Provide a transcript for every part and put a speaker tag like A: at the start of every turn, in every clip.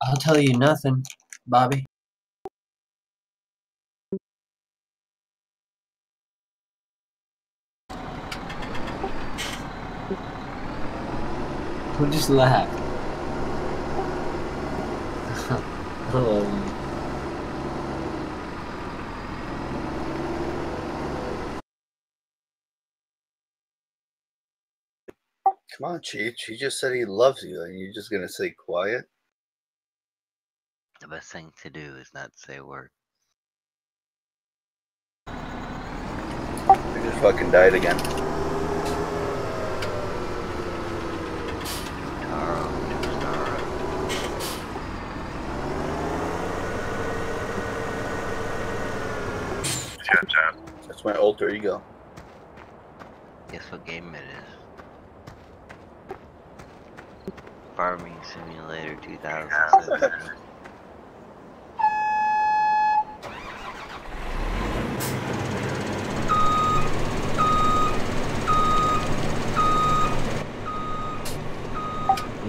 A: I'll tell you nothing, Bobby. Who just laughed?
B: Come on, Chief. He just said he loves you, and you're just gonna stay quiet?
C: The best thing to do is not say a word.
B: I just fucking died again. That's my alter ego.
C: Guess what game it is? Farming Simulator 2017.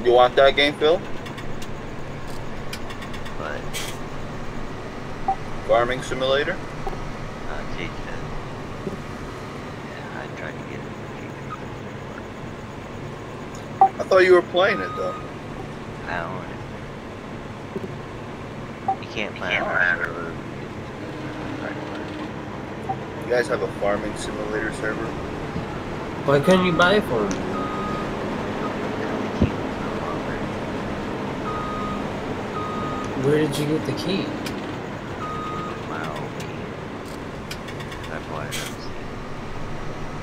B: You want that game, Phil?
C: What?
B: Farming Simulator?
C: Jake said. Yeah, I tried to get it.
B: I thought you were playing it, though.
C: I own it. You can't play on our server.
B: You guys have a farming simulator server?
A: Why couldn't you buy it for me? Where did you get the key?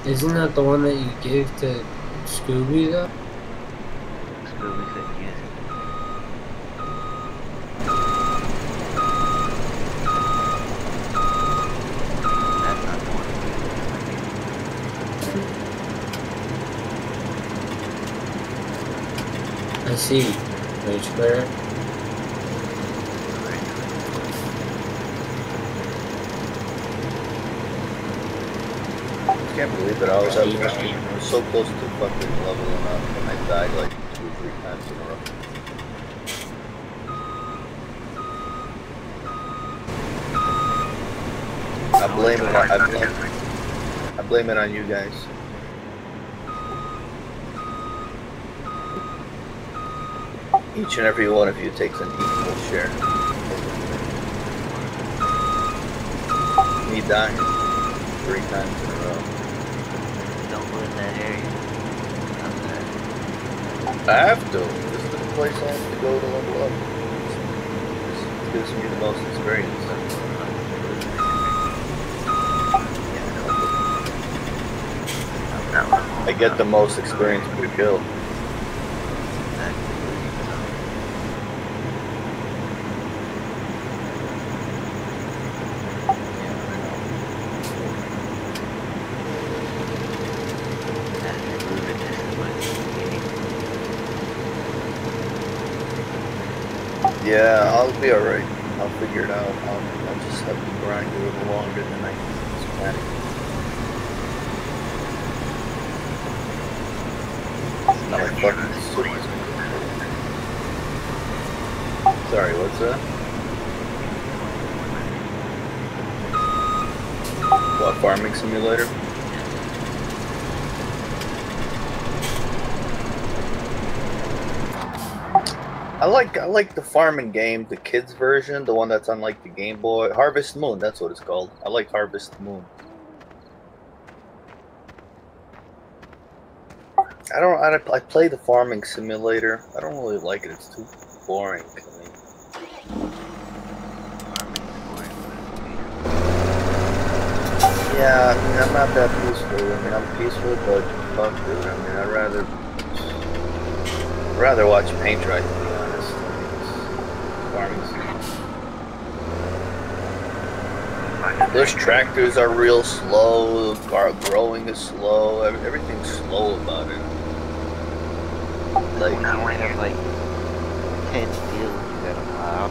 A: Isn't that the one that you gave to Scooby, though?
C: Scooby couldn't use it. That's not the one
A: I see. Rage Clear.
B: I can't believe it. I was so close to fucking leveling up, and I died like 2 or 3 times in a row. I blame it on you guys. Each and every one of you takes an equal share. Me dying 3 times in a row.
C: Don't live in that area.
B: I have to. This is the place I have to go to level up. This gives me the most experience. I get the most experience per kill. Yeah, I'll be alright. I'll figure it out. I'll just have to grind a little longer than I was planning. It's not like fucking super. Sorry, what's that? What, Farming Simulator? I like the farming game, the kids version, the one that's on like the Game Boy. Harvest Moon, that's what it's called. I like Harvest Moon. I play the Farming Simulator. I don't really like it. It's too boring to me. Yeah, I mean, I'm not that peaceful. I mean, I'm peaceful, but fuck it. I mean, I'd rather watch paint dry, to be honest. Farming Simulator. Those tractors are real slow. Growing is slow. Everything's slow about it. Like,
C: now I have like 10 fields you gotta plow.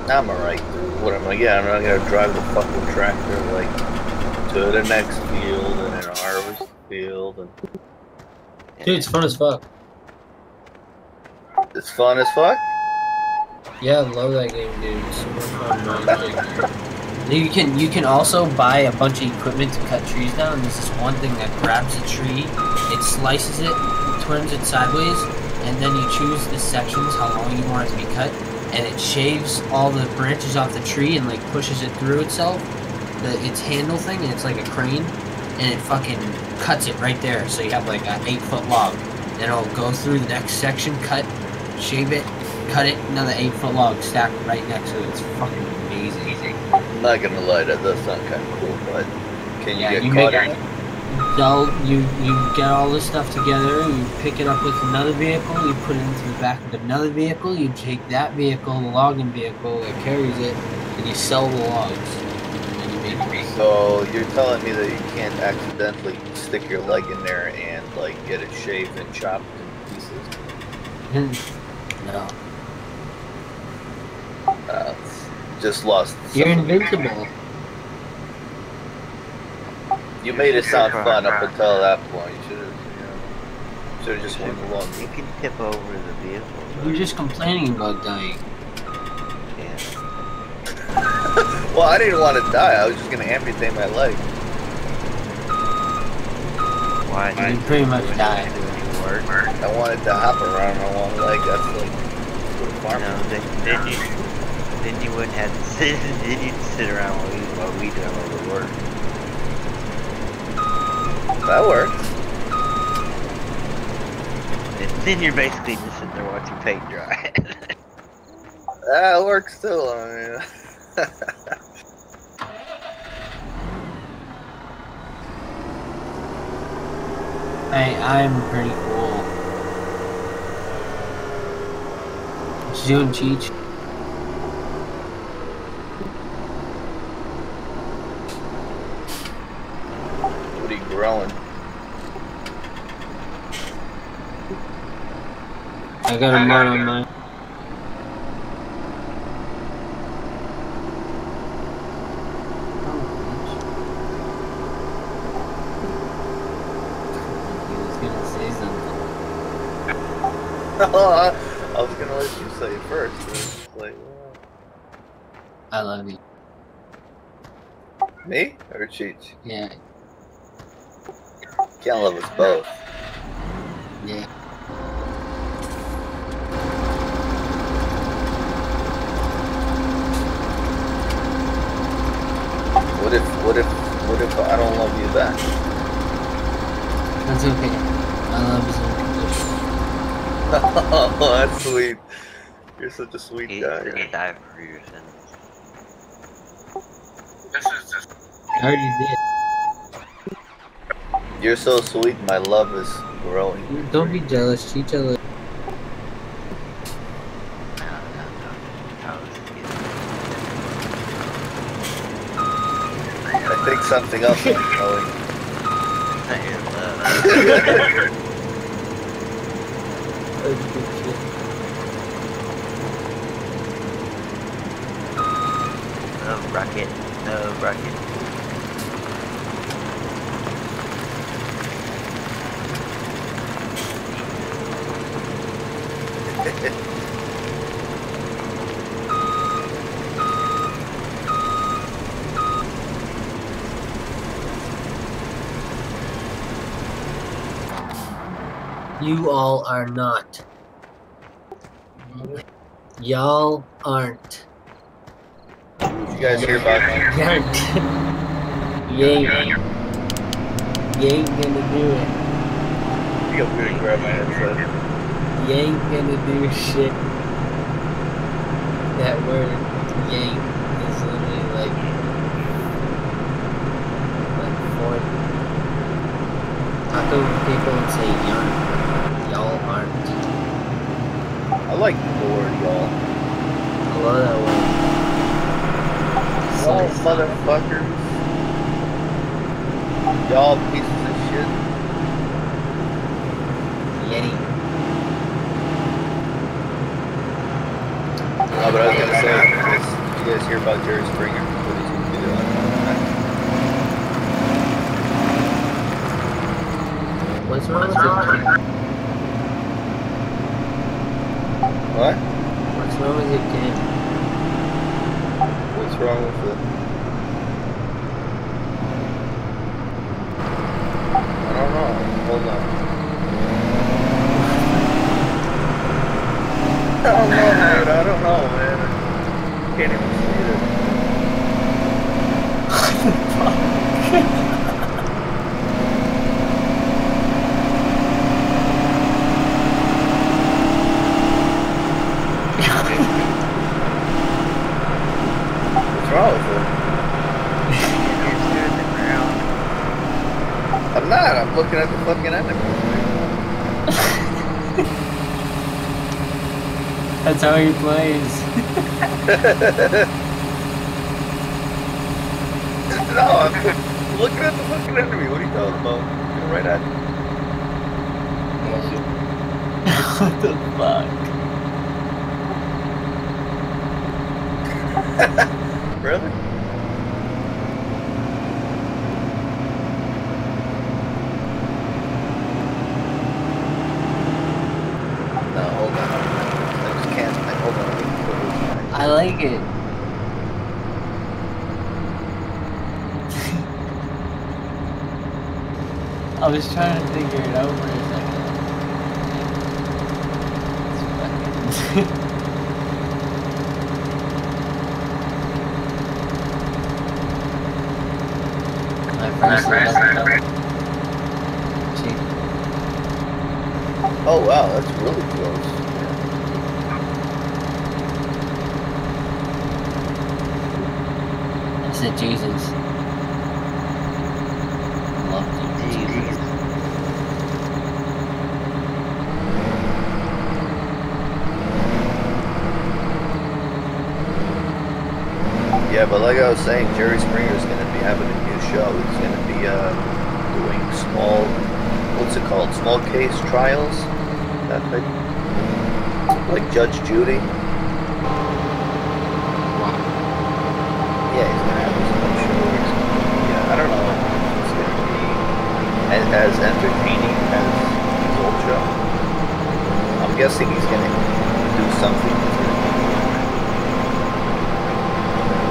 B: I'm alright, dude. What am I? Yeah, I'm not gonna drive the fucking tractor like to the next field and then harvest the field and.
A: Dude, it's fun as fuck.
B: It's fun as fuck?
A: Yeah, I love that game, dude. It's super fun mind. You can also buy a bunch of equipment to cut trees down. There's this one thing that grabs a tree, it slices it, turns it sideways, and then you choose the sections, how long you want it to be cut, and it shaves all the branches off the tree and like pushes it through itself. Its handle thing, and it's like a crane, and it fucking cuts it right there. So you have like an 8-foot log, and it'll go through the next section, cut, shave it, cut it, another 8-foot log stacked right next to it. It's fucking amazing.
B: I'm not gonna lie, that does sound kind of cool, but can you get caught in it?
A: You get all this stuff together, you pick it up with another vehicle, you put it into the back of another vehicle, you take that vehicle, the logging vehicle that carries it, and you sell the logs. And you make money.
B: So you're telling me that you can't accidentally stick your leg in there and like get it shaved and chopped in pieces?
A: No.
B: Just lost.
A: You're invincible.
B: You made it sound fun up until that point. You should have just went along.
C: You can tip over the vehicle.
A: You're just complaining about dying.
C: Yeah.
B: Well, I didn't want to die. I was just gonna amputate my leg.
C: Why?
A: You pretty much died.
C: Do any work?
B: I wanted to hop around on one leg. That's like what a farmer.
C: No, then you wouldn't have to sit. Then you'd sit around while we do all the work.
B: That works.
C: And then you're basically just sitting there watching paint dry.
B: That works too. I mean.
A: Hey, I'm pretty cool. What you doing, Cheech?
B: What are you growing?
A: I got a mod on mine.
B: I was gonna let you say it first. Like,
A: I love you.
B: me or Cheech?
A: Yeah.
B: Can't love us both.
A: Yeah.
B: What if I don't love you back?
A: That's okay. I love you so
B: Oh, that's sweet. You're such a sweet
C: He's
B: guy.
C: gonna die for your sins.
A: I already did.
B: You're so sweet. My love is growing.
A: Don't be jealous, Cheech. I love
B: I think something else is growing.
C: Not your love. No, Rocket. No, Rocket.
A: You all are not. Y'all aren't.
B: You guys hear about
A: You aren't. You ain't. You ain't gonna do it.
B: You go good and grab my headset.
A: You ain't gonna do shit. That word, yank, is literally like four. Talk over people and say yarn. Y'all aren't.
B: I like the word y'all.
A: I love that word.
B: Y'all motherfuckers. Y'all pieces of shit.
A: Yay.
B: No, but I was gonna say, you guys hear about Jerry Springer? What he's gonna do
A: What's wrong with it?
B: What?
A: What's wrong with it, kid?
B: What's wrong with it? I don't know. Hold on. I don't know, man. I don't know, man. I can't even see it. What's wrong with it?
C: You're staring at the ground.
B: I'm not. I'm looking at the fucking enemy.
A: That's how he plays.
B: No, I'm looking at the fucking enemy. What are you talking about? You're right at
A: What the fuck?
B: Really? No, hold on. I just can't. Hold on.
A: I like it. I was trying to figure it out for a second. It's fucking... My first
B: Oh wow, that's really close.
A: I said Jesus. I love Jesus.
B: Yeah, but like I was saying, Jerry Springer is going to be having a new show. He's going to be doing small, what's it called? Small case trials? That thing? Like Judge Judy? Yeah, he's going to have his own show. Yeah, I don't know if it's going to be as entertaining as his old show. I'm guessing he's going to do something that's going to be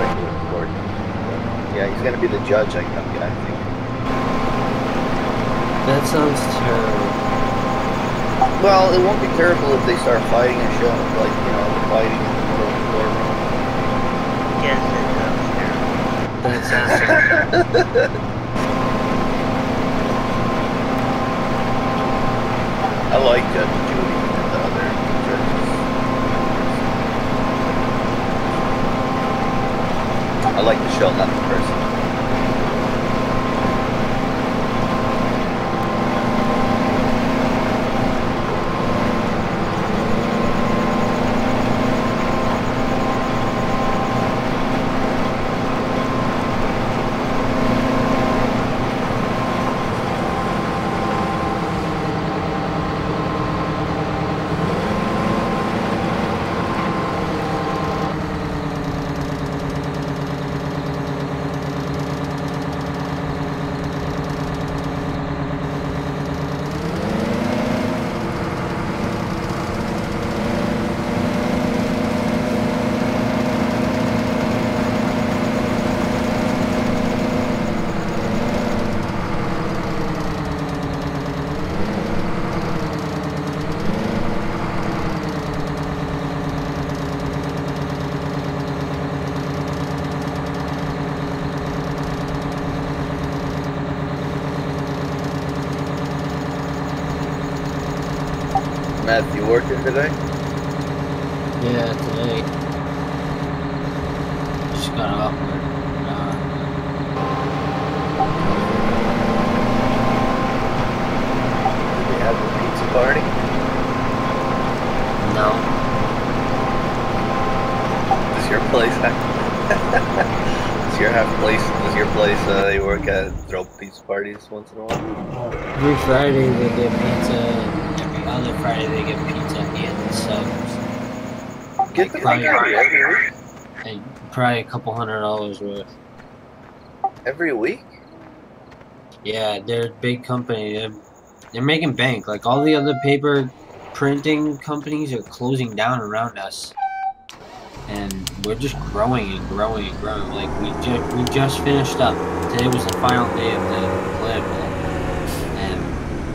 B: regular court. Yeah, he's going to be the judge, I think.
A: That sounds terrible.
B: Well, it won't be terrible if they start fighting and show, like, you know, fighting in the middle of the courtroom.
C: Yes, it sounds terrible.
A: That sounds terrible.
B: I like Judge Judy and the other judges. I like the show, not the person. Matt, you working today?
A: Yeah, today. Just got off work.
B: Did we have the pizza party?
A: No.
B: Does your place does your place you work at throw pizza parties once in a while?
A: Every Friday they get pizza, and every other Friday they get pizza and subs.
B: Get the
A: Probably-
B: every week?
A: And probably a couple $100 worth.
B: Every week?
A: Yeah, they're a big company. They're making bank. Like all the other paper printing companies are closing down around us. and we're just growing and growing and growing. Like we just finished up. Today was the final day of the political, and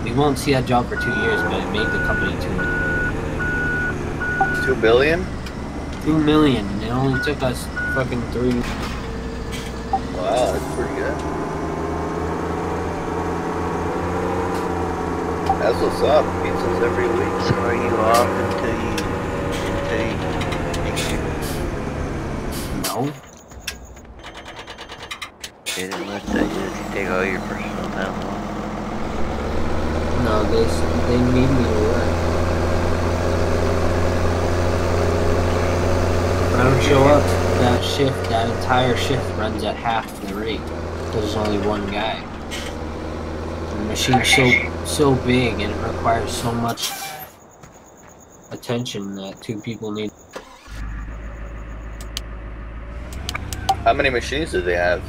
A: we won't see that job for 2 years, but it made the company
B: $2 billion.
A: 2 million. It only took us fucking 3.
B: Wow, that's pretty good. That's what's up. Pizzas every week.
C: So are you off until next year?
A: No.
C: They didn't let that you take all your personal time off.
A: No, they need me to work. If I don't show up, that entire shift runs at half the rate. Because there's only one guy. And the machine's so big and it requires so much attention that 2 people need.
B: How many machines do they have?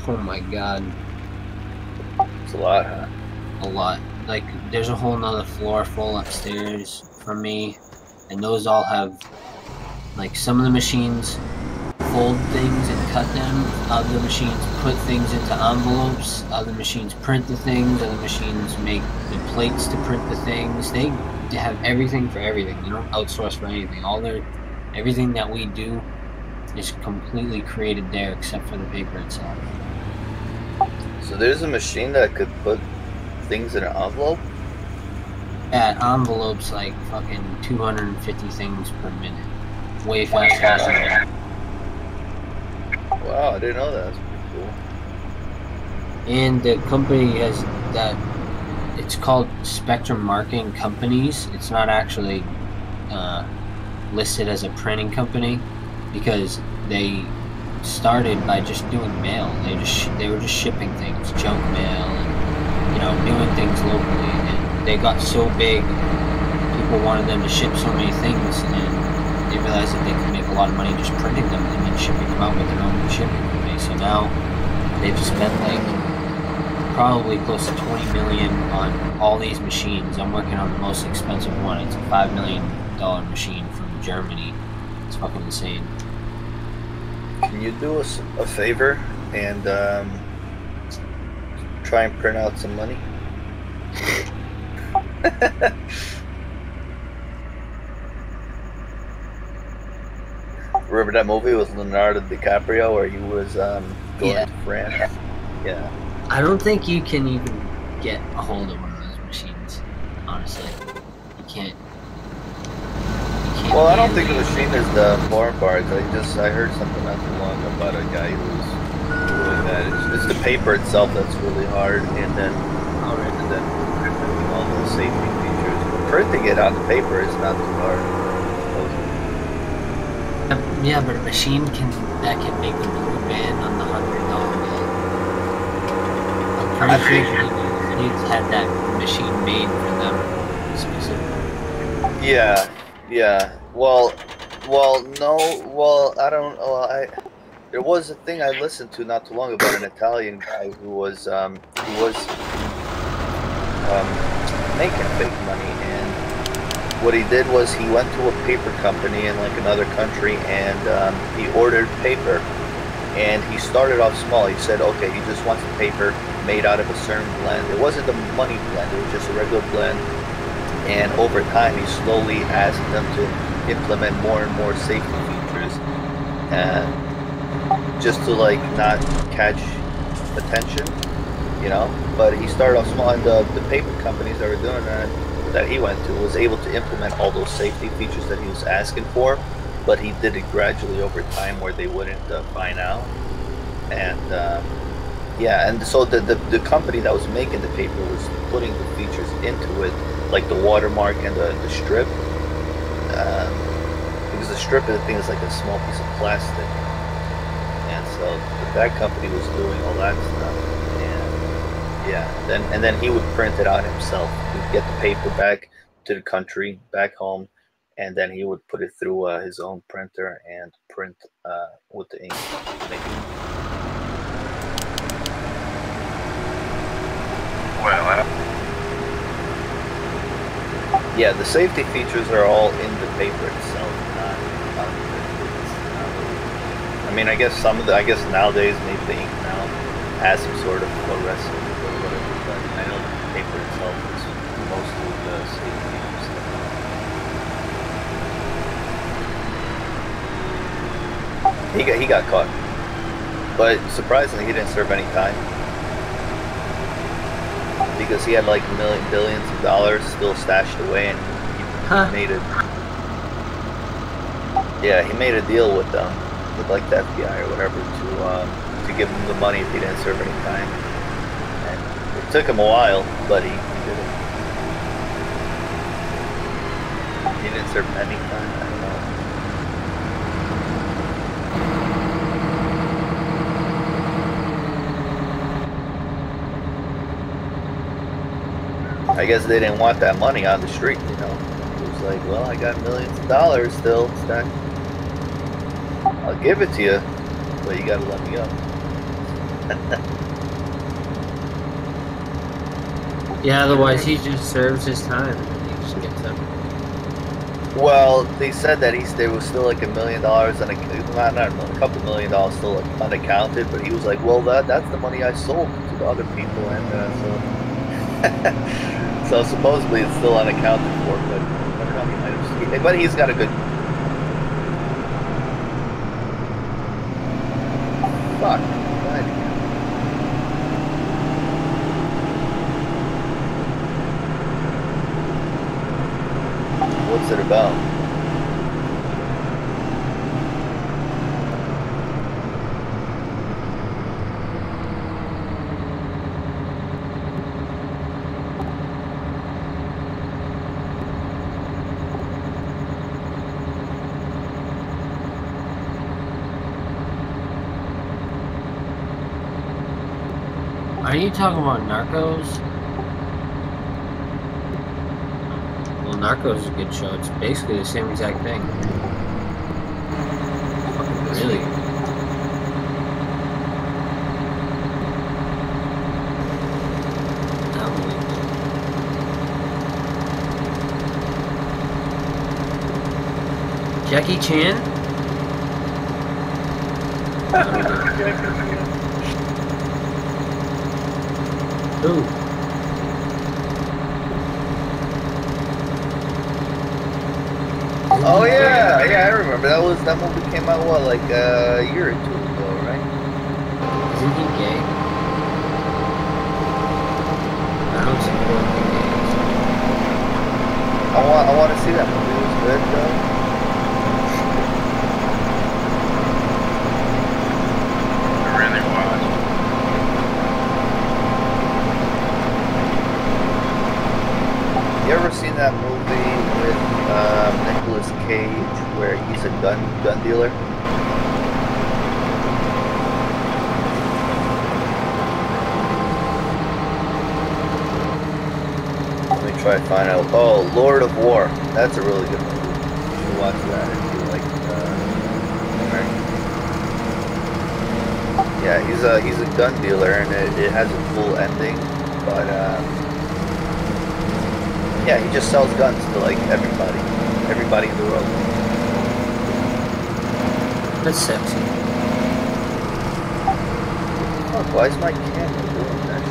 A: Oh my god.
B: It's a lot, huh?
A: A lot. Like, there's a whole nother floor full upstairs for me. And those all have, like, some of the machines fold things and cut them. Other machines put things into envelopes. Other machines print the things. Other machines make the plates to print the things. They have everything for everything. They don't outsource for anything. Everything that we do is completely created there except for the paper itself.
B: So there's a machine that could put things in an envelope?
A: Yeah, envelopes like fucking 250 things per minute. Way faster than that.
B: Wow, I didn't know that. That's pretty cool.
A: And the company has that, it's called Spectrum Marketing Companies. It's not actually listed as a printing company because they started by just doing mail. They were just shipping things, junk mail, and doing things locally. And they got so big, people wanted them to ship so many things, and they realized that they could make a lot of money just printing them and then shipping them out with their own shipping company. So now they've spent like probably close to 20 million on all these machines. I'm working on the most expensive one. It's a $5 million machine from Germany. It's fucking insane.
B: Can you do us a favor and try and print out some money? Remember that movie with Leonardo DiCaprio where he was going to France? Yeah.
A: I don't think you can even get a hold of one of those machines, honestly. You can't.
B: Well, I don't think the machine is the foreign parts. I heard something not too long about a guy who was doing that. It's the paper itself that's really hard, and then all the safety features. Printing it on the paper is not too hard.
A: Yeah, but a machine that can make the blue band on the $100 bill. I'm pretty sure he's had that machine made for them specifically.
B: Yeah. Well, no. Well, I don't. There was a thing I listened to not too long about an Italian guy who was making fake money, and what he did was he went to a paper company in like another country, and he ordered paper, and he started off small. He said, okay, he just wants the paper made out of a certain blend. It wasn't the money blend; it was just a regular blend. And over time, he slowly asked them to implement more and more safety features, and just to like not catch attention, But he started off small, and the paper companies that were doing that he went to was able to implement all those safety features that he was asking for, but he did it gradually over time where they wouldn't find out. And and so the company that was making the paper was putting the features into it, like the watermark and the strip, because the strip of the thing is like a small piece of plastic, and so that company was doing all that stuff, and then he would print it out himself. He'd get the paper back to the country, back home, and then he would put it through his own printer and print with the ink. Yeah, the safety features are all in the paper itself, not mean, I guess I guess nowadays maybe they now has some sort of arresting or whatever. But I know the paper itself is mostly the state games. He got caught, but surprisingly, he didn't serve any time because he had like billions of dollars still stashed away, and he made it. Yeah, he made a deal with them, with like the FBI or whatever, to give him the money if he didn't serve any time. And it took him a while, but he did it. He didn't serve any time. I don't know. I guess they didn't want that money on the street, you know. It was like, well, I got millions of dollars still stacked. I'll give it to you, but you gotta let me go.
A: Yeah, otherwise he just serves his time and then he just gets up.
B: Well, they said that there was still like $1 million and a couple $1 million still like unaccounted, but he was like, well, that's the money I sold to the other people, and so supposedly it's still unaccounted for, but I don't know, he might have, but he's got a good. Fuck. What's it about?
A: Are you talking about Narcos? Well, Narcos is a good show. It's basically the same exact thing. Fucking really. Jackie Chan? Who?
B: Oh yeah, I remember. That movie came out what, like a year or two ago, right?
A: Isn't he gay? I don't support the gays.
B: I want to see that movie. It was good though.
D: I really was.
B: You ever seen that movie with Nicolas Cage where he's a gun dealer? Let me try to find out. Oh, Lord of War. That's a really good movie. You should watch that if you like American. Yeah, he's a gun dealer, and it has a full ending, but yeah, he just sells guns to like everybody in the world.
A: That's sexy.
B: Fuck, why is my camera doing that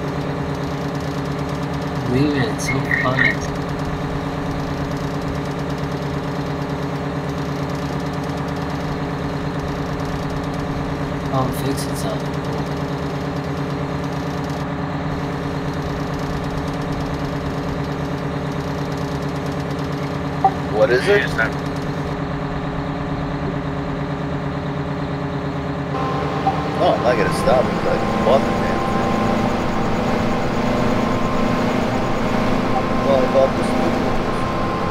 B: shit?
A: Leave it, it's so funny. Oh, fix itself.
B: What is it? Oh, I'm not gonna stop it, but I bought the damn thing. Well, I bought this movie.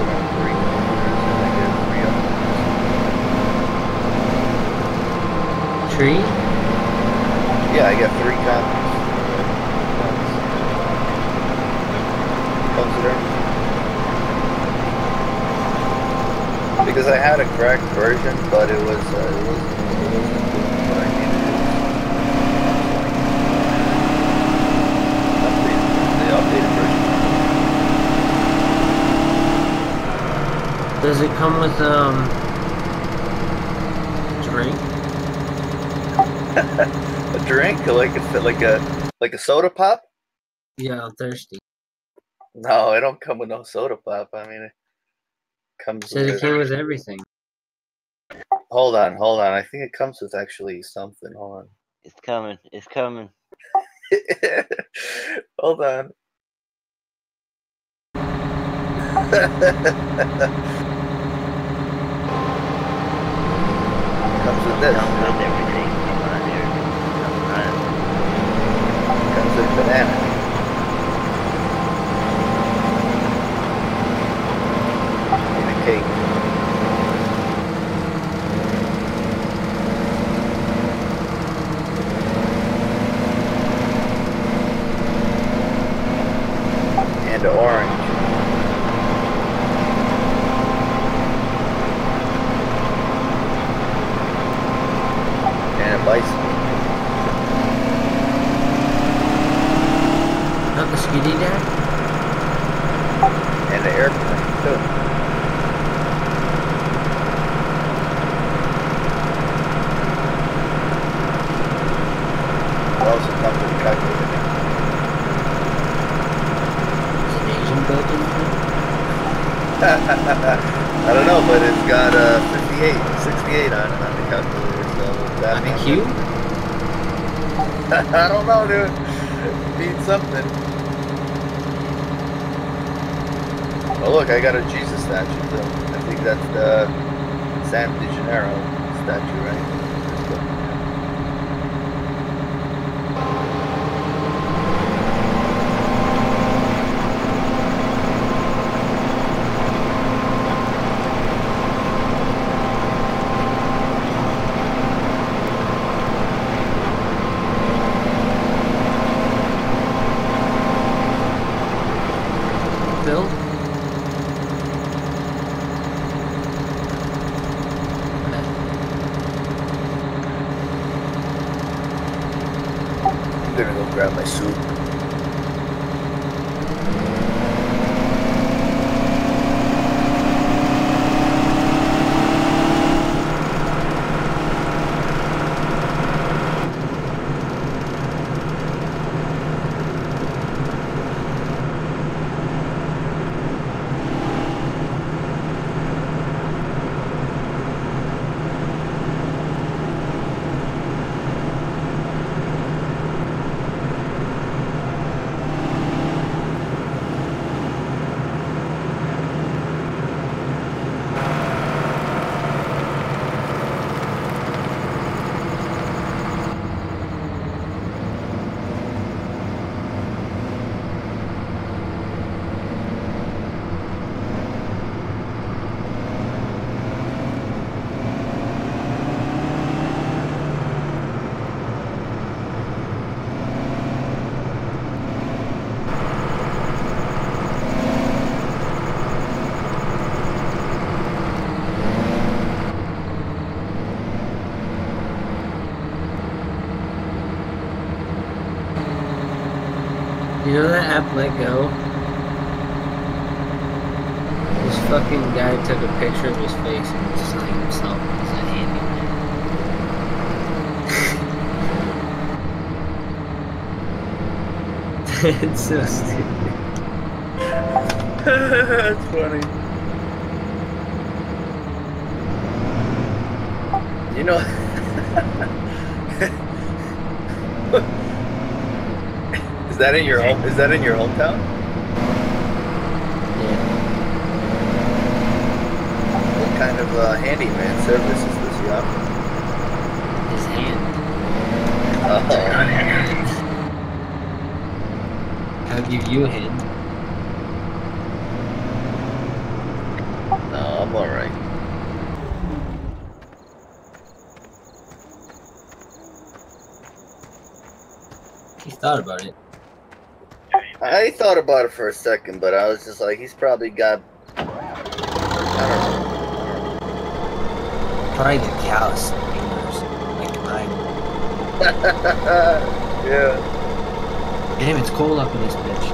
B: Around 3 computers, and I get 3 others.
A: Tree?
B: Yeah, I get 3 copies. Comes with everything. Because I had a cracked version, but it wasn't what I needed. The updated version.
A: Does it come with, drink?
B: A drink, like a soda pop?
A: Yeah, I'm thirsty.
B: No, it don't come with no soda pop. I mean, it comes
A: Said it
B: with.
A: came with everything.
B: Hold on. I think it comes with actually something. Hold
C: It's coming. It's coming.
B: on. Hold on. Comes with this.
C: Comes with everything. Come on, there. Come on.
B: Comes with banana. And a cake. And an orange. And a bicycle.
A: Not the skinny dad?
B: And an airplane, too. It also comes with a calculator.
A: Is it Asian built into it?
B: I don't know, but it's got 68 on it on the calculator, so that
A: On the
B: means
A: cube?
B: I don't know, dude. It means something. Oh look, I got a Jesus statue too. I think that's the San de Janeiro statue, right? Just looking at it.
A: Bill?
B: I'm gonna go grab my soup.
A: You know that app Let Go? This fucking guy took a picture of his face and designed himself as a handyman. It's so stupid.
B: That's funny. You know, is that in your home? Is that in your hometown?
A: Yeah.
B: What kind of handyman service is this you offer?
A: His hand.
B: Oh,
A: I'll give you a hand.
B: no, I'm all right.
A: He thought about it.
B: I thought about it for a second, but I was just like, he's probably got. I don't know.
A: Probably the callous fingers, like mine.
B: Yeah.
A: Damn, it's cold up in this bitch.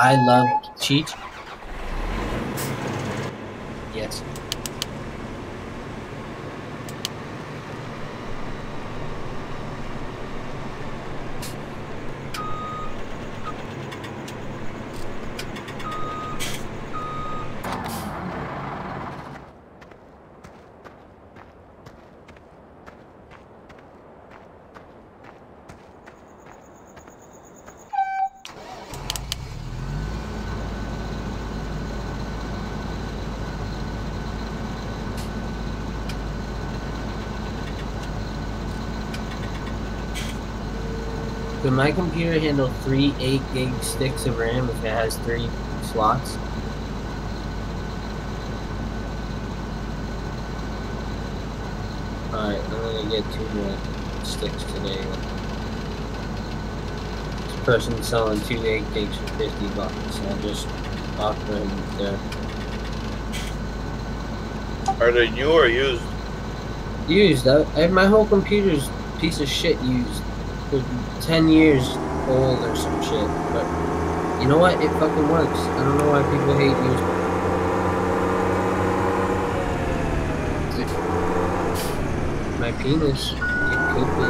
A: I love Cheech. Yes. Could my computer handle 3 8-gig sticks of RAM if it has 3 slots? Alright, I'm gonna get 2 more sticks today. This person's selling 2 8-gigs for $50, so I'll just offer him there.
B: Are they new or used?
A: Used. My whole computer's piece of shit used. For 10 years old or some shit, but you know what? It fucking works. I don't know why people hate used. My penis. It could be.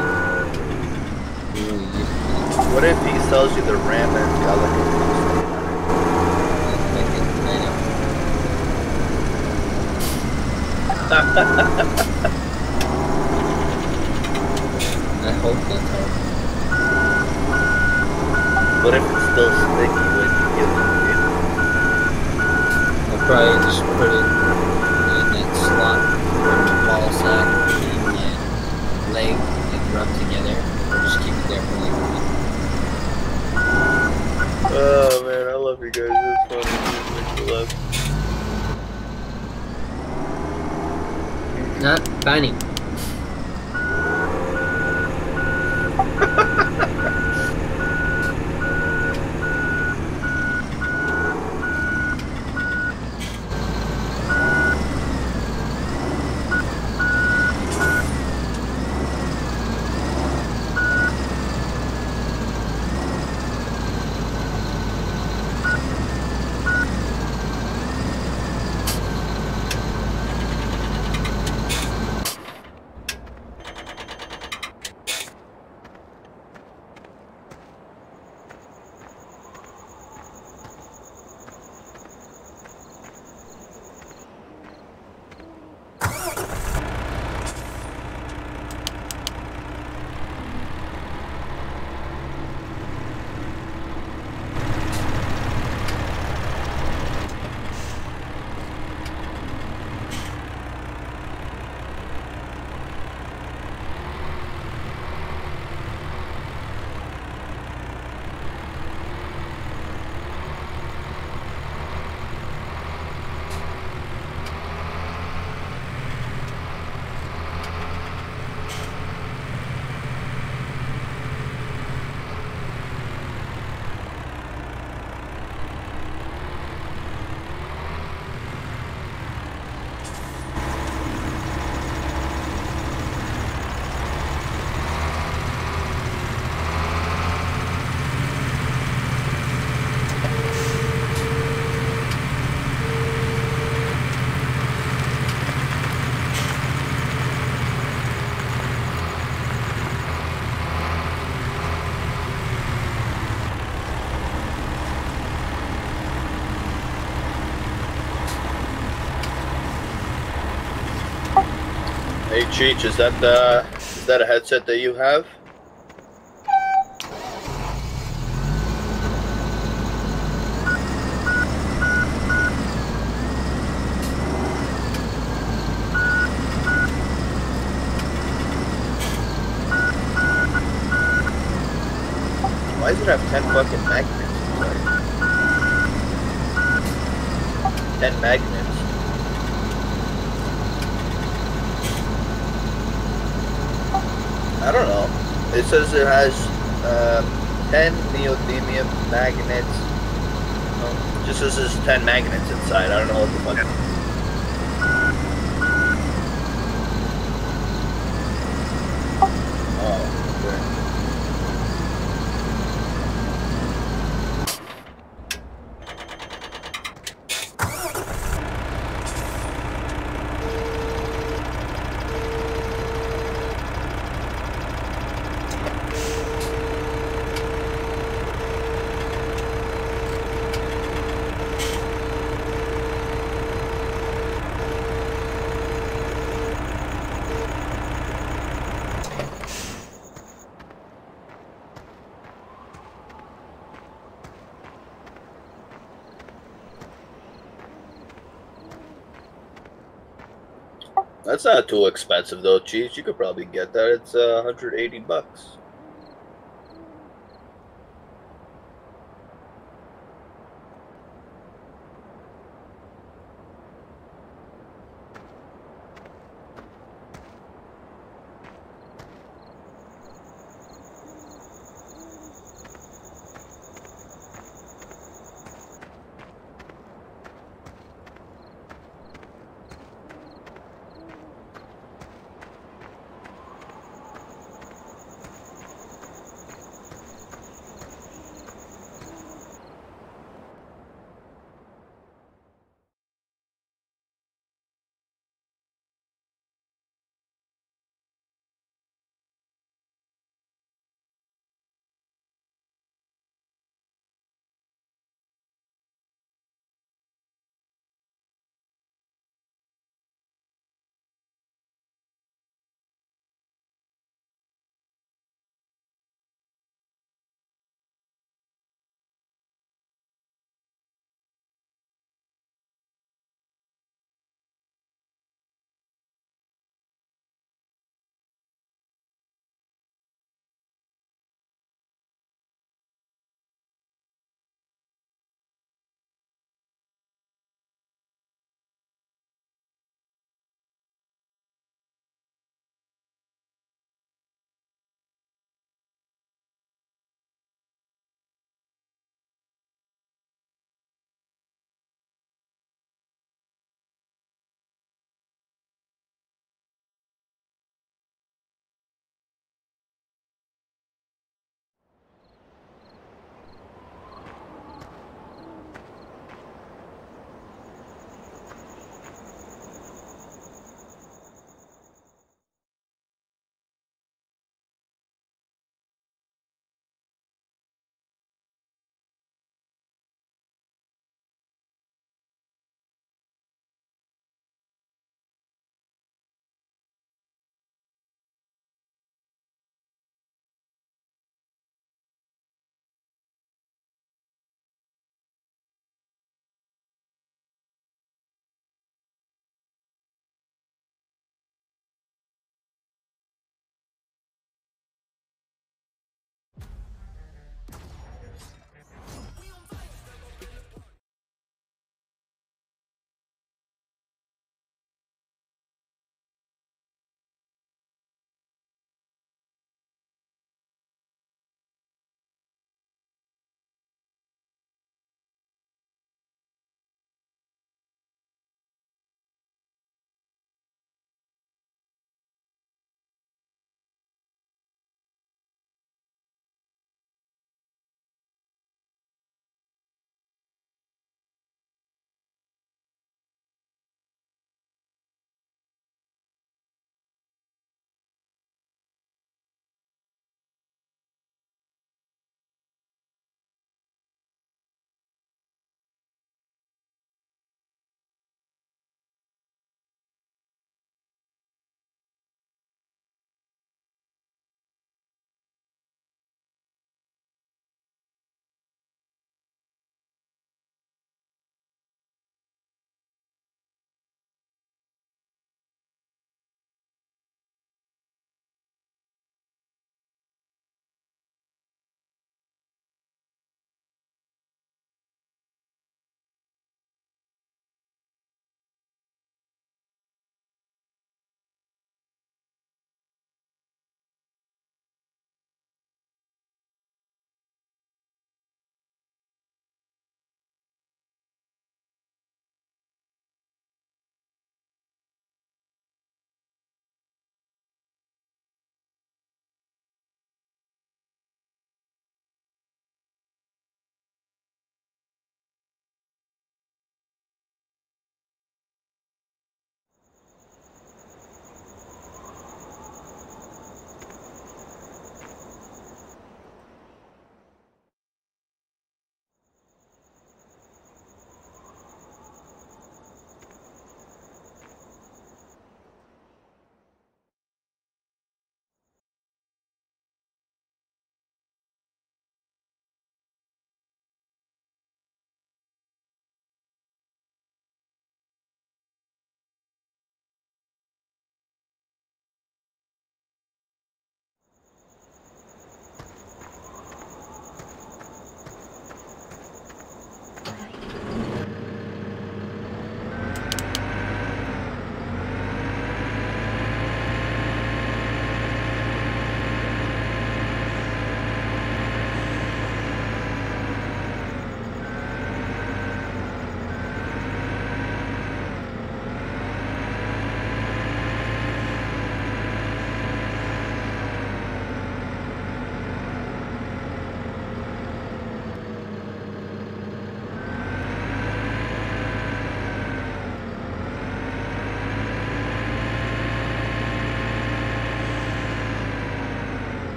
A: Really,
B: What if he sells you the RAM and got like
A: I hope that's how.
B: What if it's still sticky when you give it?
A: I'll probably just put it in that slot from the ball sack and my leg like rub together, or just keep it there for like a week.
B: Oh man, I love you guys. It's funny. It makes me laugh.
A: Not funny.
B: Hey Cheech, is that a headset that you have? Why does it have 10 fucking magnets inside? 10 magnets. I don't know. It says it has 10 neodymium magnets. Just says there's 10 magnets inside. I don't know what the fuck. Oh, okay. That's not too expensive though, Cheese. You could probably get that. It's $180.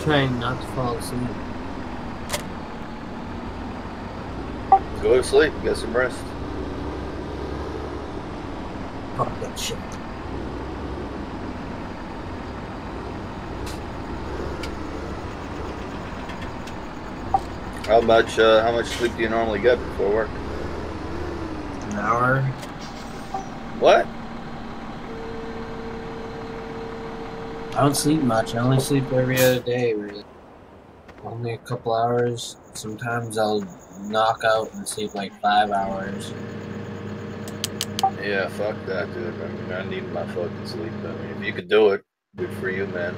A: trying not to fall asleep.
B: Go to sleep. Get some rest.
A: Fuck that shit.
B: How much sleep do you normally get before work?
A: An hour.
B: What?
A: I don't sleep much. I only sleep every other day, really. Only a couple hours. Sometimes I'll knock out and sleep like 5 hours.
B: Yeah, fuck that, dude. I mean, I need my fucking sleep. I mean, if you could do it, good for you, man.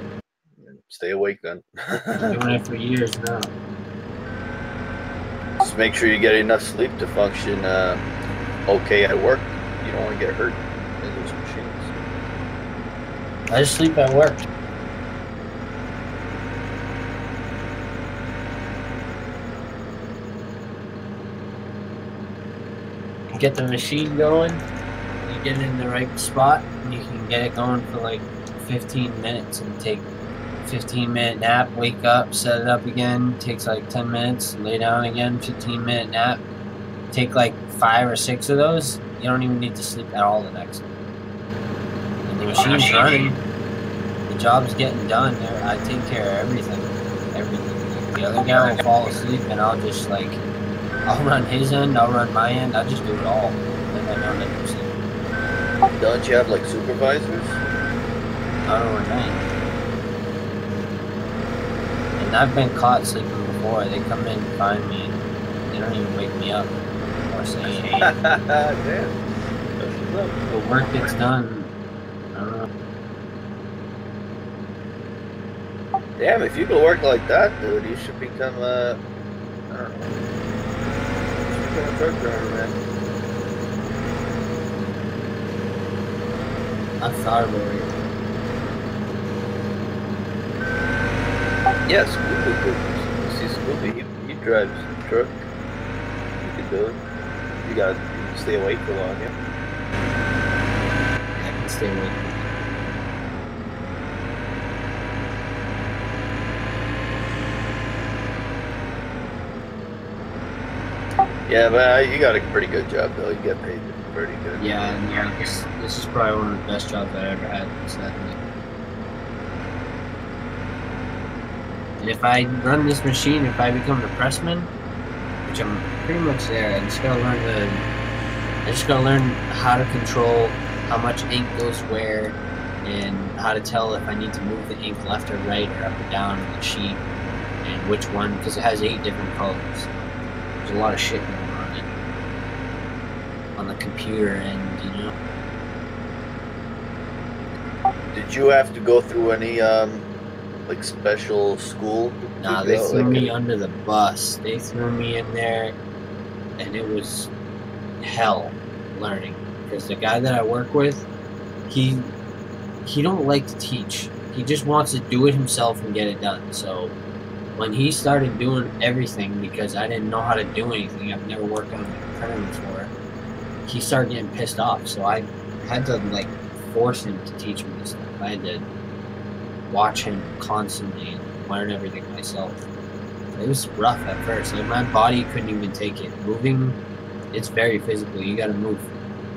B: Stay awake then.
A: Been doing it for years now.
B: Just make sure you get enough sleep to function okay at work. You don't want to get hurt in those machines.
A: I just sleep at work. You get the machine going, you get it in the right spot, and you can get it going for like 15 minutes and take a 15-minute nap, wake up, set it up again, takes like 10 minutes, lay down again, 15-minute nap. Take like 5 or 6 of those, you don't even need to sleep at all the next day. And the machine's running, the job's getting done. I take care of everything. The other guy will fall asleep and I'll just like, I'll run his end, I'll run my end, I just do it all. And I don't let him sleep.
B: Don't you have like supervisors?
A: Not overnight. And I've been caught sleeping before. They come in and find me. They don't even wake me up or say anything.
B: Damn. That's what's up.
A: The work gets done. I don't know.
B: Damn, if you could work like that, dude, you should become a, I don't know, you should become a truck driver, man.
A: I thought about it.
B: Yeah, Scooby, dude. You see Scooby, he drives a truck. You can do it. You can stay awake for long, yeah?
A: I can stay awake.
B: Yeah, but you got a pretty good job, though. You get paid pretty good.
A: Yeah, and this is probably one of the best jobs I ever had. Sadly. And if I run this machine, if I become the pressman, which I'm pretty much there, I just gotta learn how to control how much ink goes where, and how to tell if I need to move the ink left or right or up or down on the sheet, and which one, because it has 8 different colors. There's a lot of shit going on the computer end, you know.
B: Did you have to go through any like special school?
A: Nah, they threw me under the bus. They threw me in there, and it was hell learning. Because the guy that I work with, he don't like to teach. He just wants to do it himself and get it done. So when he started doing everything, because I didn't know how to do anything, I've never worked on a printer before, he started getting pissed off. So I had to like force him to teach me this stuff. I had to watch him constantly and learn everything myself. It was rough at first. Like my body couldn't even take it. Moving, it's very physical. You got to move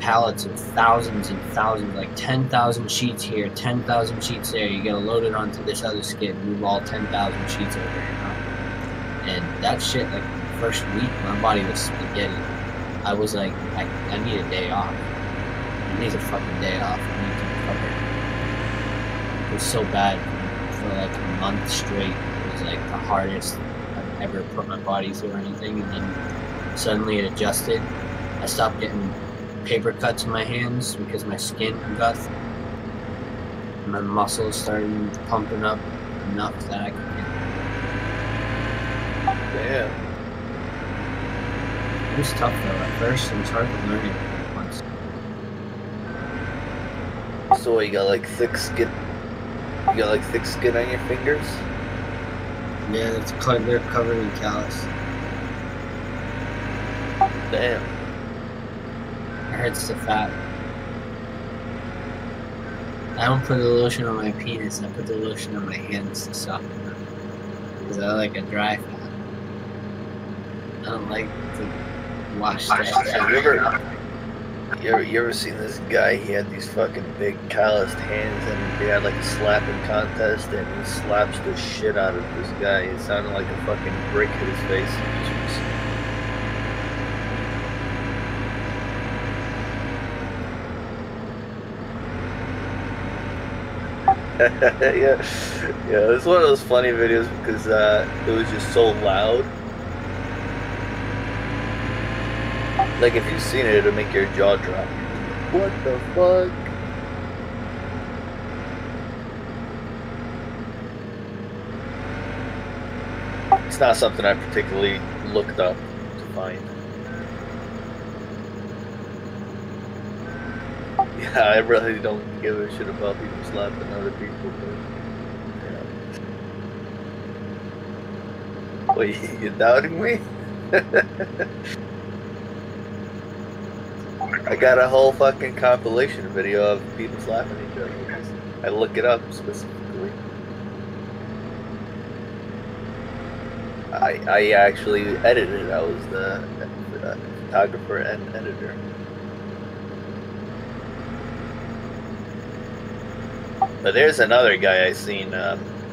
A: pallets of thousands and thousands, like 10,000 sheets here, 10,000 sheets there. You got to load it onto this other skid, move all 10,000 sheets over, you know. And that shit, like the first week, my body was spaghetti. I was like, I need a day off. I need a fucking day off. I need to recover. It was so bad for like a month straight. It was like the hardest I've ever put my body through or anything, and then suddenly it adjusted. I stopped getting paper cuts in my hands because my skin got thick. My muscles started pumping up enough that I could get.
B: Damn.
A: It was tough though at first. It was hard to learn it once.
B: So you got like thick skin? You got like thick skin on your fingers?
A: Yeah, they're covered in callus.
B: Damn.
A: It hurts the fat. I don't put the lotion on my penis. I put the lotion on my hands to soften them. Because I like a dry fat. I don't like to wash that
B: Have
A: shit.
B: you ever seen this guy? He had these fucking big calloused hands, and they had like a slapping contest, and he slaps the shit out of this guy. It sounded like a fucking brick hit his face. yeah, it's one of those funny videos because it was just so loud. Like if you've seen it, it'll make your jaw drop. What the fuck? It's not something I particularly looked up to find. Yeah, I really don't give a shit about people slapping other people, but yeah. Wait, you doubting me? I got a whole fucking compilation video of people slapping each other. I look it up specifically. I actually edited it. I was the photographer and editor. But there's another guy I seen.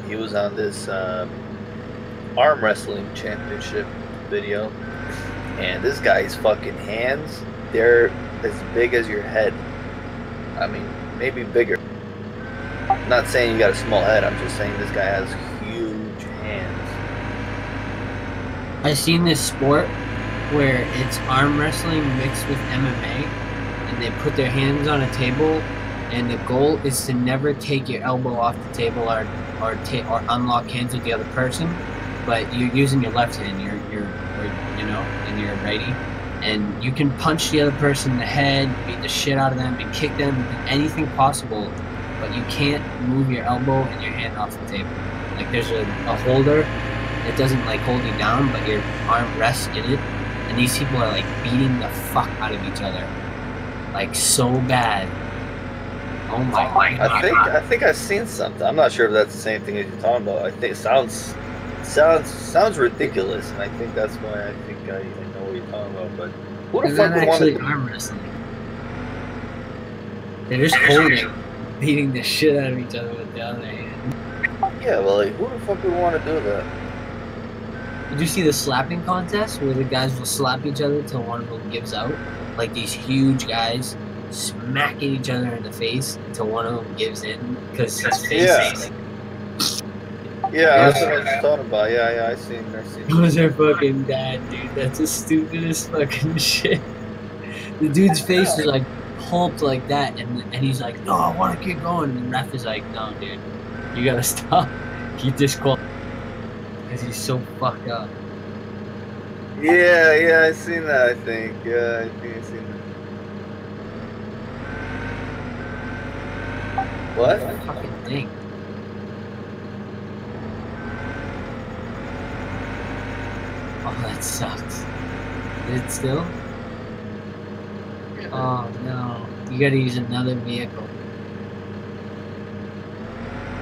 B: He was on this arm wrestling championship video, and this guy's fucking hands, they're as big as your head. I mean, maybe bigger. I'm not saying you got a small head. I'm just saying this guy has huge hands.
A: I've seen this sport where it's arm wrestling mixed with MMA, and they put their hands on a table, and the goal is to never take your elbow off the table or unlock hands with the other person, but you're using your left hand, and you're righty, and you can punch the other person in the head, beat the shit out of them, and kick them, anything possible, but you can't move your elbow and your hand off the table. Like there's a holder that doesn't like hold you down, but your arm rests in it, and these people are like beating the fuck out of each other, like so bad. Oh my god!
B: I think I've seen something. I'm not sure if that's the same thing as you're talking about. I think it sounds ridiculous, and I think that's why I think I know what you're talking about. But who the fuck would want to
A: arm wrestling? They're just holding, beating the shit out of each other with the other hand.
B: Yeah, well, like, who the fuck would want to do that?
A: Did you see the slapping contest where the guys will slap each other till one of them gives out? Like these huge guys smacking each other in the face until one of them gives in because his face is like...
B: Yeah, that's what I was talking about. Yeah, I seen.
A: Those are fucking bad, dude. That's the stupidest fucking shit. The dude's face is like pulped like that, and he's like, no, I want to keep going. And the ref is like, no, dude, you gotta stop. He disqualified because he's so fucked up.
B: Yeah, I seen that. I think. Yeah, I think I seen that. What?
A: Fucking thing. Oh, that sucks. Is it still? Oh no. You gotta use another vehicle.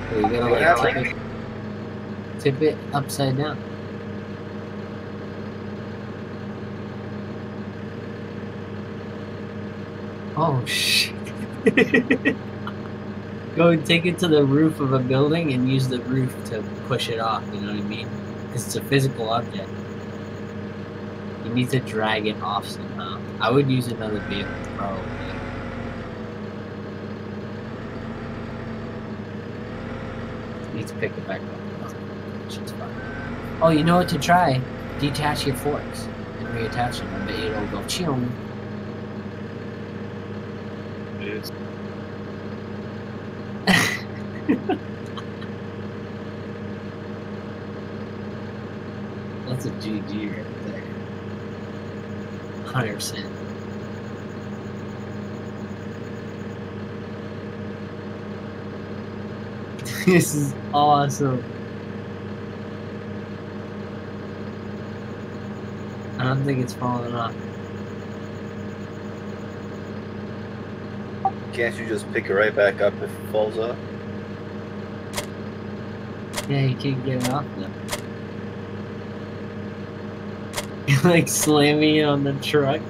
A: So you gotta like tip it upside down. Oh shit. Go and take it to the roof of a building and use the roof to push it off, you know what I mean? Because it's a physical object. You need to drag it off somehow. I would use another vehicle, probably. You need to pick it back up. Shit's fine. Oh, you know what to try? Detach your forks and reattach them. I bet it'll go chill. That's a GG right there. 100%. This is awesome. I don't think it's falling off.
B: Can't you just pick it right back up if it falls off?
A: Yeah, you can't get it off though. like slamming it on the truck.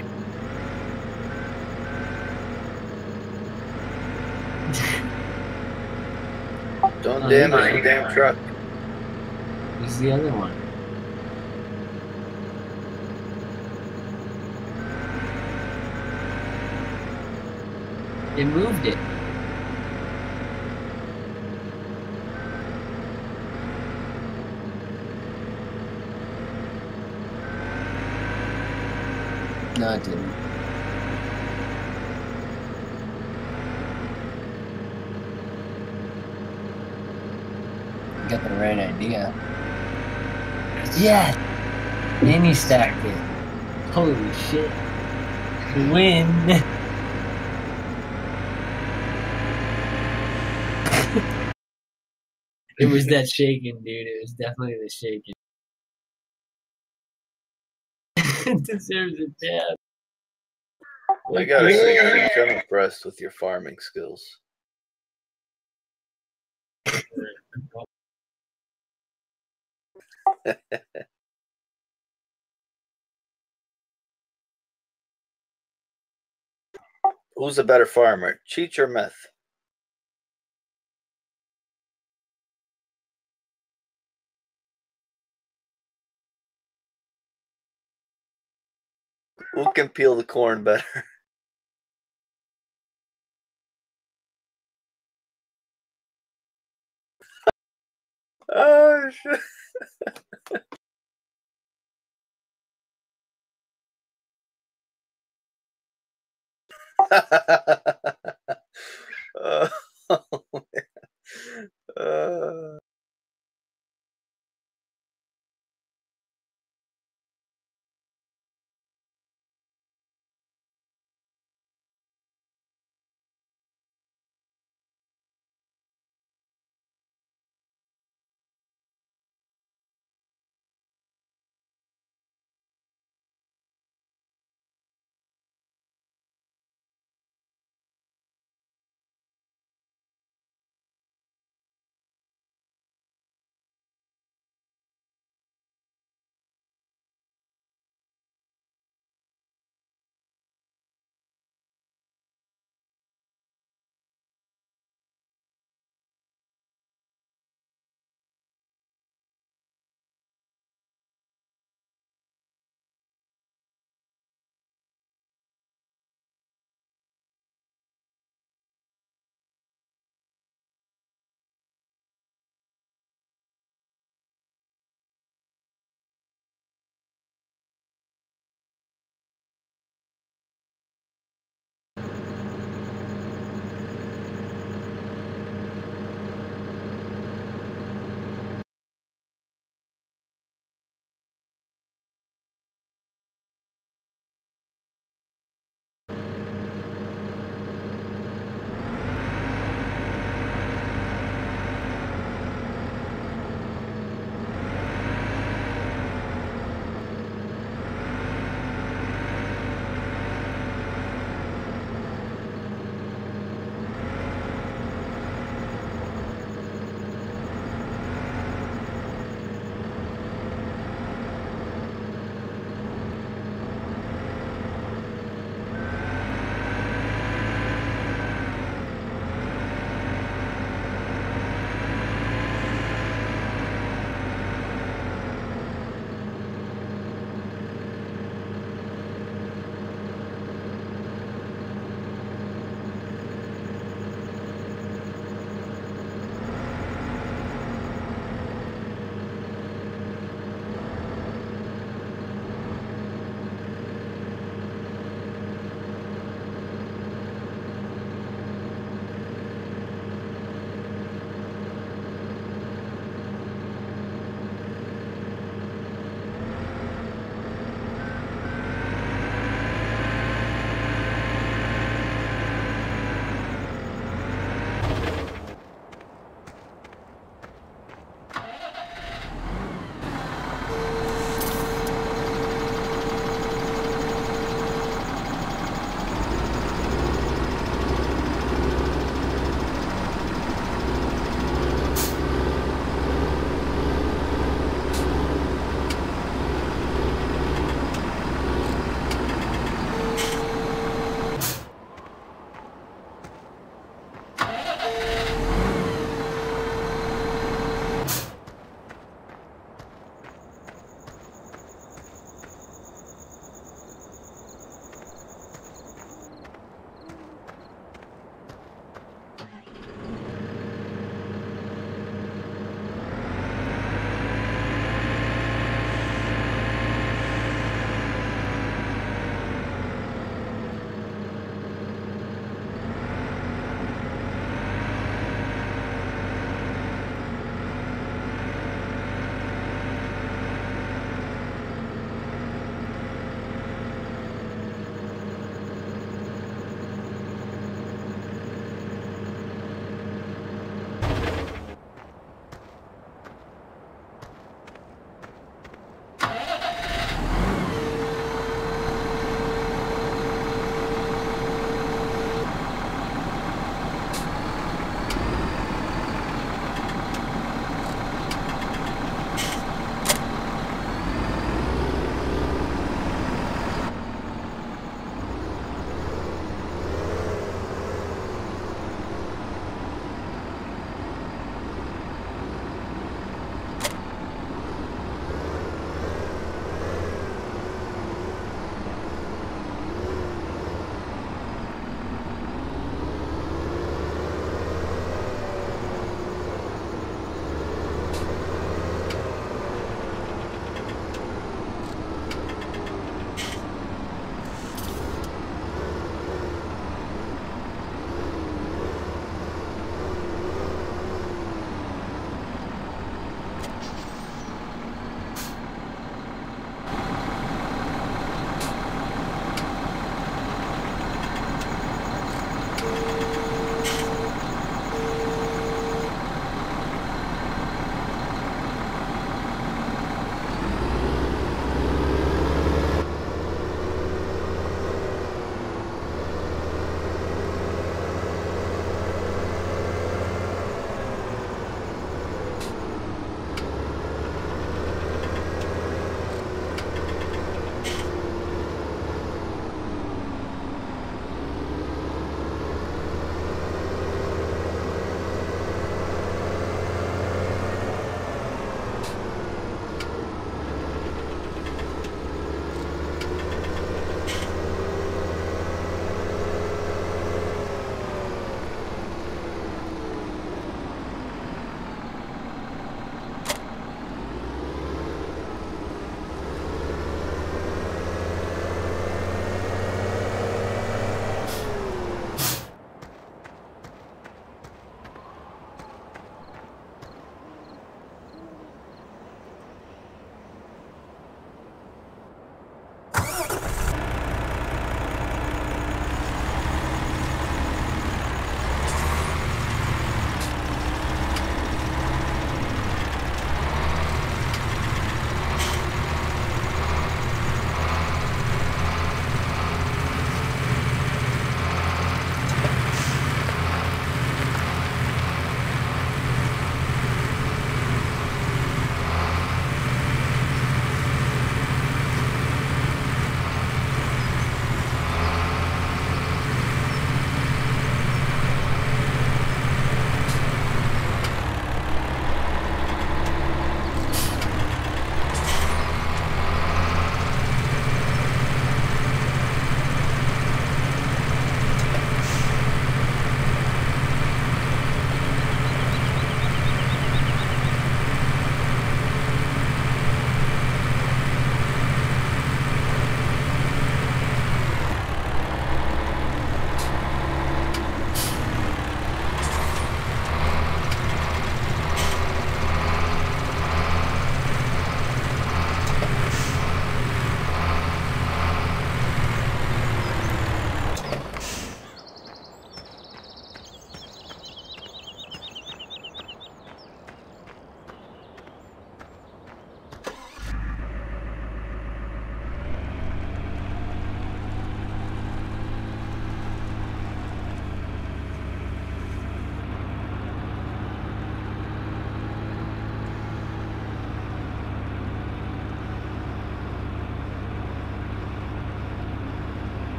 B: Don't
A: Oh,
B: damage
A: there
B: the
A: you
B: damn truck.
A: Who's the other one? It moved it. No, it didn't. You got the right idea. Yeah! And he stacked it. Holy shit. Win! It was that shaking, dude. It was definitely the shaking. It deserves a dab.
B: I gotta say, Geek, I'm impressed with your farming skills. Who's a better farmer, Cheech or Meth? Who can peel the corn better? Oh, shit.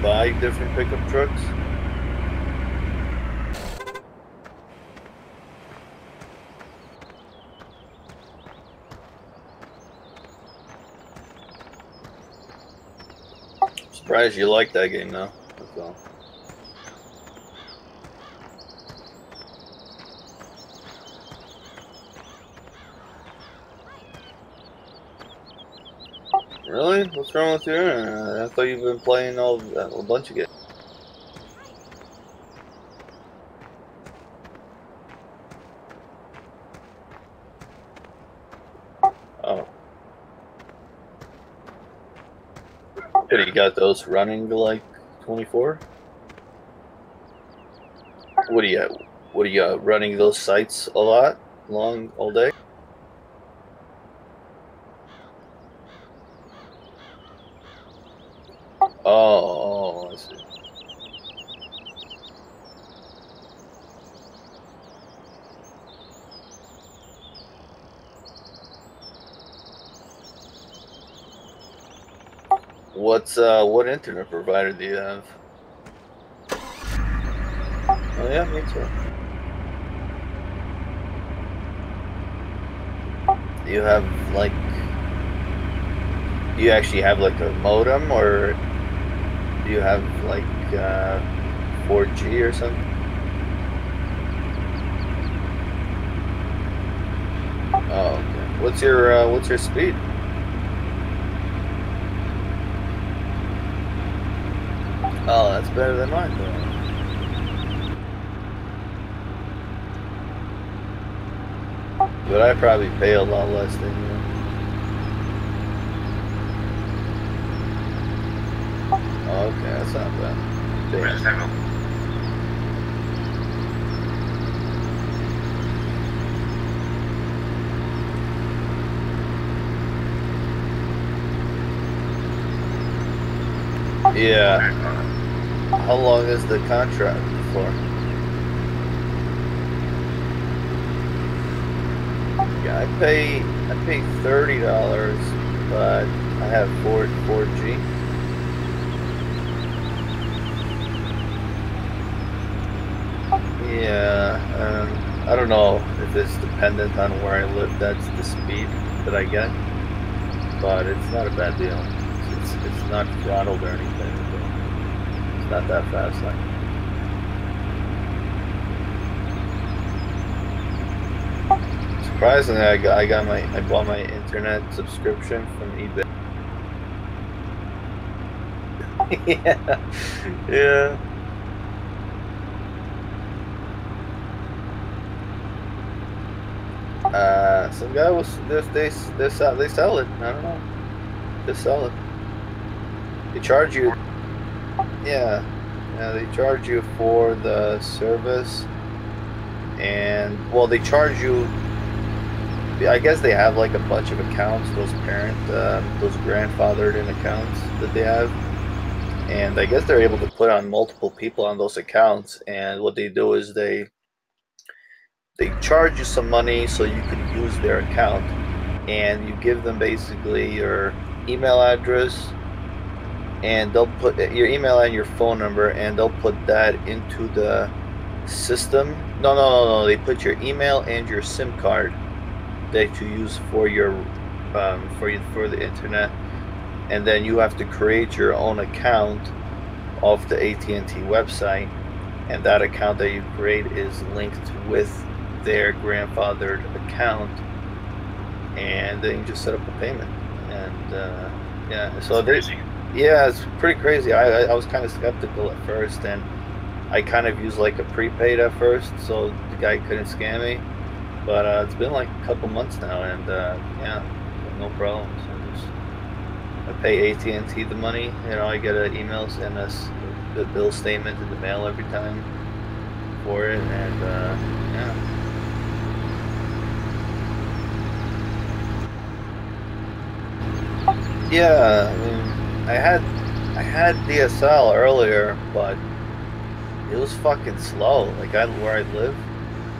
B: buy different pickup trucks? Surprised you like that game though. That's all. Really? What's wrong with your internet? I thought you've been playing a bunch of games. Oh. What, you got those running to like 24? What are you running those sites a lot? All day? Oh, I see. What internet provider do you have? Oh yeah, me too. Do you have like, do you actually have like a modem, or do you have like 4G or something? Oh, okay. What's your speed? Oh, that's better than mine though. But I probably pay a lot less than you. Oh, okay, that's not bad. Yeah. How long is the contract for? Yeah, I pay $30, but I have 4G. Yeah, I don't know if it's dependent on where I live. That's the speed that I get, but it's not a bad deal. It's not throttled or anything. It's not that fast. Surprisingly, I bought my internet subscription from eBay. Yeah. Some guy was they sell it. I don't know. They sell it. They charge you. Yeah, they charge you for the service, and well, they charge you. I guess they have like a bunch of accounts, those grandfathered in accounts that they have, and I guess they're able to put on multiple people on those accounts. And what they do is they charge you some money so you can use their account, and you give them basically your email address, and they'll put your email and your phone number, and they'll put that into the system. No. They put your email and your SIM card that you use for your for the internet, and then you have to create your own account off the AT&T website, and that account that you create is linked with their grandfathered account, and then you just set up a payment. And yeah, so yeah, it's pretty crazy. I was kind of skeptical at first, and I kind of used like a prepaid at first, so the guy couldn't scam me. But it's been like a couple months now, and yeah, no problems. I pay AT&T the money. You know, I get an email and the bill statement in the mail every time for it, and yeah. Yeah, I mean, I had DSL earlier, but it was fucking slow. Like where I live,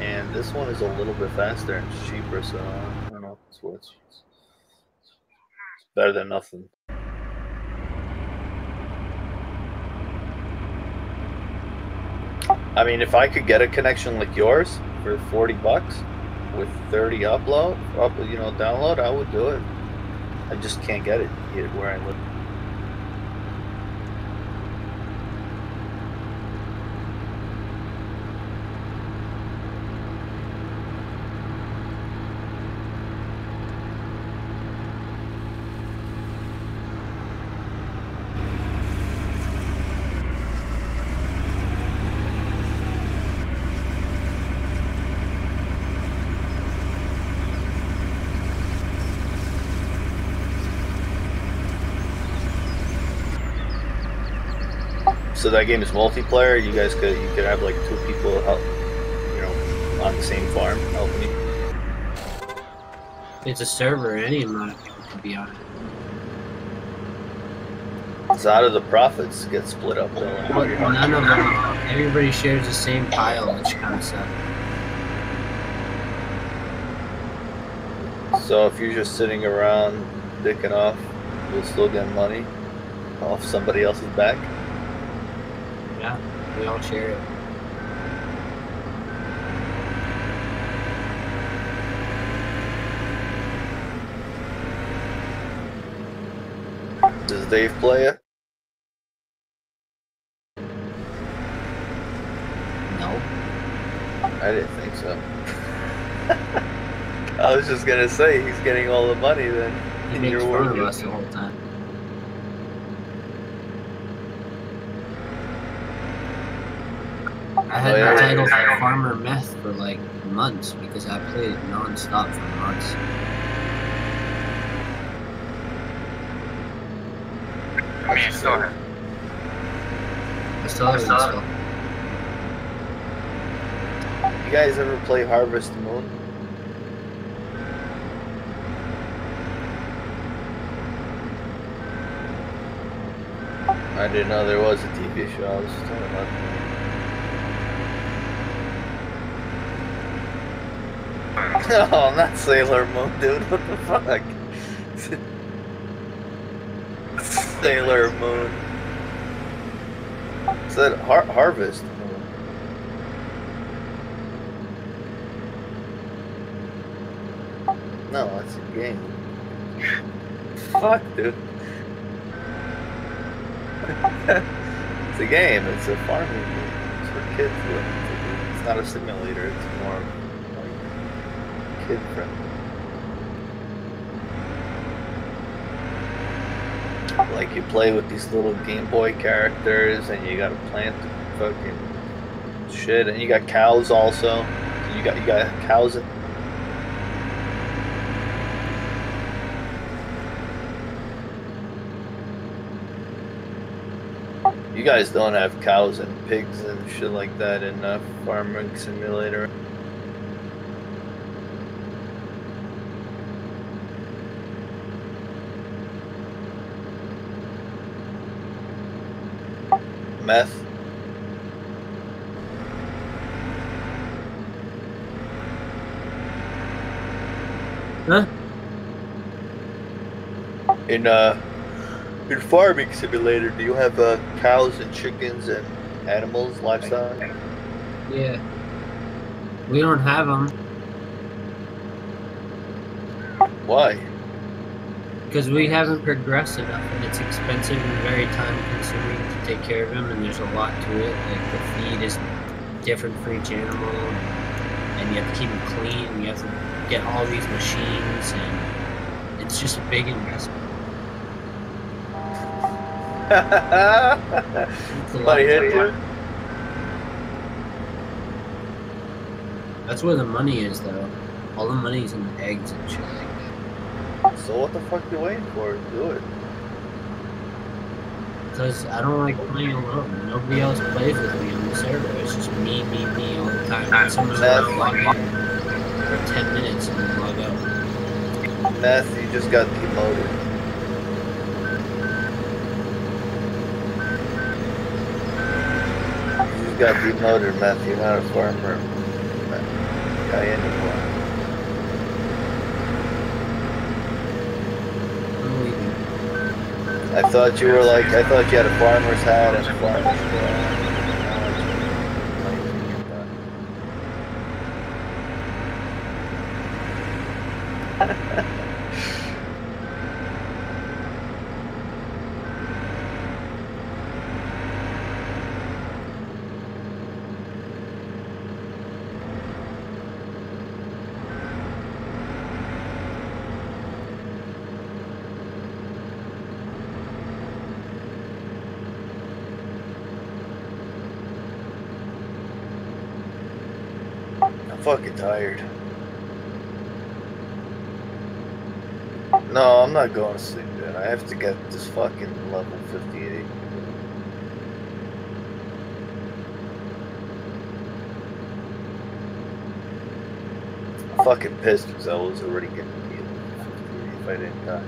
B: and this one is a little bit faster and it's cheaper, so I don't know. It's better than nothing. I mean, if I could get a connection like yours for $40 with 30 download, I would do it. I just can't get it here where I live. So that game is multiplayer. You could have like 2 people help, on the same farm helping you.
A: It's a server. Any amount of people can be on it.
B: So how do the profits get split up though?
A: Well, none of them. Everybody shares the same pile, which kind of sucks.
B: So if you're just sitting around dicking off, you'll still get money off somebody else's back.
A: Yeah, we all share it.
B: Does Dave play it?
A: No.
B: I didn't think so. I was just gonna say he's getting all the money then.
A: He makes fun of us the whole time. I had the title for Farmer Meth for like months because I played it non-stop for months.
D: I mean, you still have.
A: I still have it installed.
B: You guys ever play Harvest Moon? I didn't know there was a TV show. I was just talking about Oh, not Sailor Moon, dude. What the fuck? Sailor Moon. Is that Harvest Moon? No, that's a game. Fuck, dude. It's a game. It's a farming game. It's for kids. It's not a simulator. It's more like kid friendly. Like you play with these little Game Boy characters, and you gotta plant fucking shit, and you got cows also. You got cows. You guys don't have cows and pigs and shit like that in Farming Simulator. Meth.
A: Huh?
B: In Farming Simulator, do you have cows and chickens and animals, livestock?
A: Yeah. We don't have them.
B: Why?
A: Because we haven't progressed enough, and it's expensive and very time-consuming to take care of them, and there's a lot to it. Like, the feed is different for each animal, and you have to keep them clean, and you have to get all these machines, and it's just a big investment.
B: Somebody hit you?
A: That's where the money is, though. All the money's in the eggs and shit like that.
B: So what the fuck you waiting for? Do it.
A: Because I don't like playing alone. Nobody else plays with me on the server. It's just me all the time. And someone's gonna log in for 10 minutes and then log out.
B: Meth, you just got demoted. You just got demoted, Meth. You're not a farmer guy anymore. I thought you were like, I thought you had a farmer's hat and a farmer's fucking tired. No, I'm not going to sleep yet. I have to get this fucking level 58. I'm fucking pissed because I was already getting healed if I didn't die.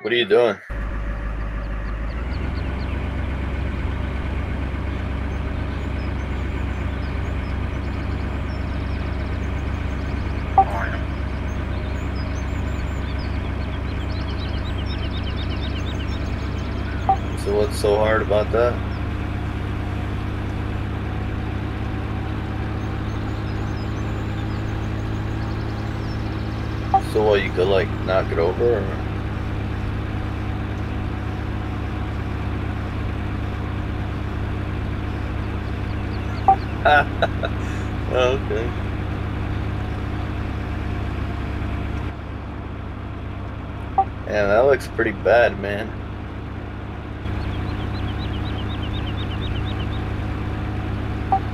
B: What are you doing? So what's so hard about that? So what, you could like knock it over or? Okay. Yeah, that looks pretty bad, man.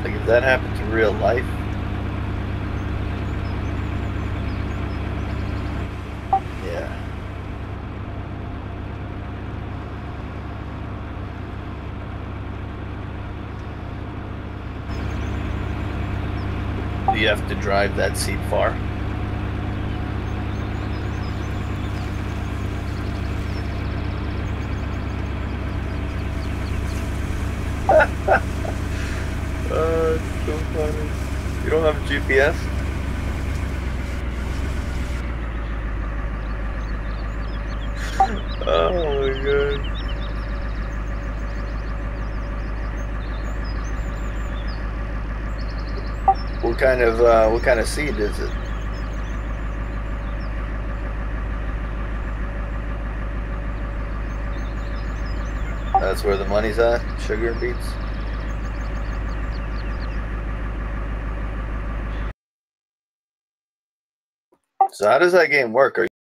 B: Like, if that happened to real life. Yeah. Do you have to drive that seat far? It's so funny. You don't have GPS? Oh my god. What kind of seed is it? That's where the money's at? Sugar beets? So how does that game work?